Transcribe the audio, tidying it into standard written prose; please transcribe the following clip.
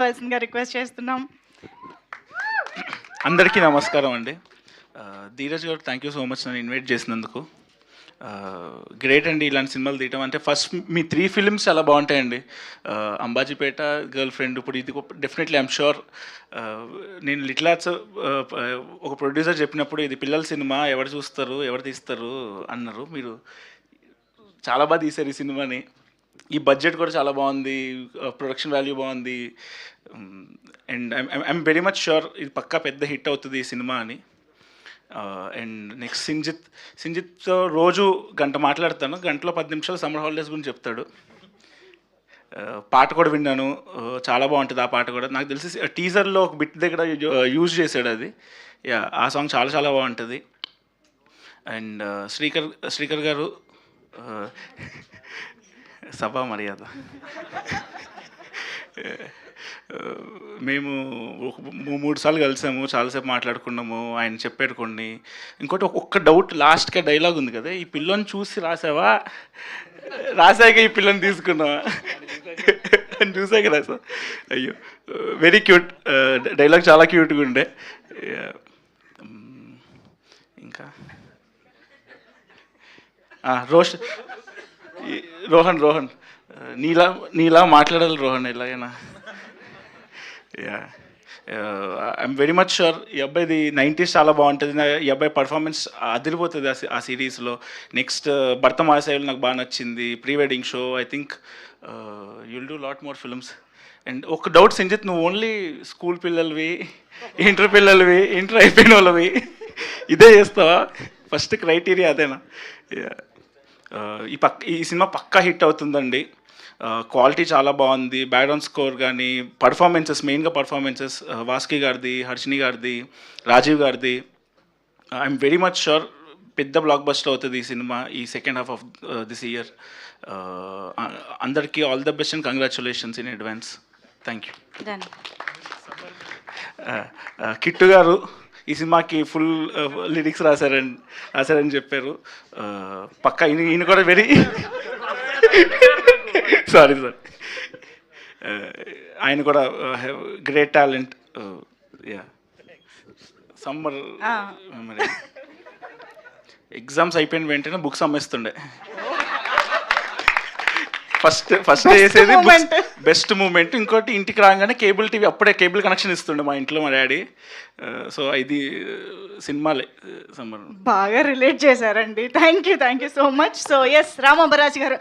కావాల్సిందిగా రిక్వెస్ట్ చేస్తున్నాం. అందరికీ నమస్కారం అండి. ధీరజ్ గారు థ్యాంక్ యూ సో మచ్ నన్ను ఇన్వైట్ చేసినందుకు. గ్రేట్ అండి ఇలాంటి సినిమాలు తీయటం. అంటే ఫస్ట్ మీ 3 ఫిలిమ్స్ చాలా బాగుంటాయండి. అంబాజీపేట, గర్ల్ ఫ్రెండ్, ఇప్పుడు ఇది డెఫినెట్లీ ఐఎమ్ షూర్. నేను లిటిల్ ఆర్ట్స్ ఒక ప్రొడ్యూసర్ చెప్పినప్పుడు ఇది పిల్లల సినిమా, ఎవరు చూస్తారు ఎవరు తీస్తారు అన్నారు. మీరు చాలా బాగా తీశారు ఈ సినిమాని. ఈ బడ్జెట్ కూడా చాలా బాగుంది, ప్రొడక్షన్ వాల్యూ బాగుంది, and I'm very much sure ఇది పక్కా పెద్ద హిట్ అవుతుంది ఈ సినిమా అని. అండ్ నెక్స్ట్ సింజిత్తో రోజు గంట మాట్లాడతాను, గంటలో 10 నిమిషాలు సమ్మర్ హాలిడేస్ గురించి చెప్తాడు. పాట కూడా విన్నాను, చాలా బాగుంటుంది ఆ పాట కూడా. నాకు తెలిసి టీజర్లో ఒక బిట్ దగ్గర యూజ్ చేశాడు అది. యా, ఆ సాంగ్ చాలా చాలా బాగుంటుంది. అండ్ శ్రీకర్ గారు సభా మర్యాద. మేము 3 సార్లు కలిసాము, చాలాసేపు మాట్లాడుకున్నాము. ఆయన చెప్పాడు కొన్ని. ఇంకోటి ఒక్క డౌట్, లాస్ట్గా డైలాగ్ ఉంది కదా, ఈ పిల్లని చూసి రాసావా, రాసాక ఈ పిల్లని తీసుకున్నావా అని చూసాక రాసా. అయ్యో, వెరీ క్యూట్ డైలాగ్, చాలా క్యూట్గా ఉండే. ఇంకా రోహన్ నీలా మాట్లాడాలి రోహన్ ఎలాగైనా. Yeah, I'm very much sure ఈ అబ్బాయిది 90s చాలా బాగుంటుంది. ఈ అబ్బాయి పర్ఫార్మెన్స్ అదిరిపోతుంది ఆ సిరీస్లో. నెక్స్ట్ భర్త మాసాయిలు నాకు బాగా నచ్చింది. Pre wedding show, I think you'll do lot more films. And ఒక డౌట్ సంజిత్, నువ్వు ఓన్లీ స్కూల్ పిల్లలవి, ఇంటర్ అయిపోయిన వాళ్ళవి ఇదే చేస్తావా? ఫస్ట్ క్రైటీరియా అదేనా? ఈ సినిమా పక్కా హిట్ అవుతుందండి. క్వాలిటీ చాలా బాగుంది, బ్యాక్గ్రౌండ్ స్కోర్ కానీ, పర్ఫార్మెన్సెస్, మెయిన్గా పర్ఫార్మెన్సెస్ వాస్కి గారిది, హర్షిని గారిది, రాజీవ్ గారిది. ఐఎమ్ వెరీ మచ్ షూర్ పెద్ద బ్లాక్ బస్టర్ అవుతుంది ఈ సినిమా ఈ second half of this year. అందరికీ all the best and congratulations in advance. Thank you. Kittu గారు ఈ సినిమాకి ఫుల్ లిరిక్స్ రాశారని చెప్పారు. పక్కా ఈయన కూడా వెరీ సారీ ఆయన కూడా గ్రేట్ టాలెంట్. యా, సమ్మర్ మరి ఎగ్జామ్స్ అయిపోయిన వెంటనే బుక్స్ అమ్మేస్తుండే. ఫస్ట్ చేసేది బెస్ట్ మూమెంట్. ఇంకోటి ఇంటికి రాగానే కేబుల్ టీవీ, అప్పుడే కేబుల్ కనెక్షన్ ఇస్తుండే మా ఇంట్లో మా డాడీ. సో ఇది సినిమాలే సమ్మర్. బాగా రిలేట్ చేశారండి. Thank you so much. So yes, Ramambaraju గారు.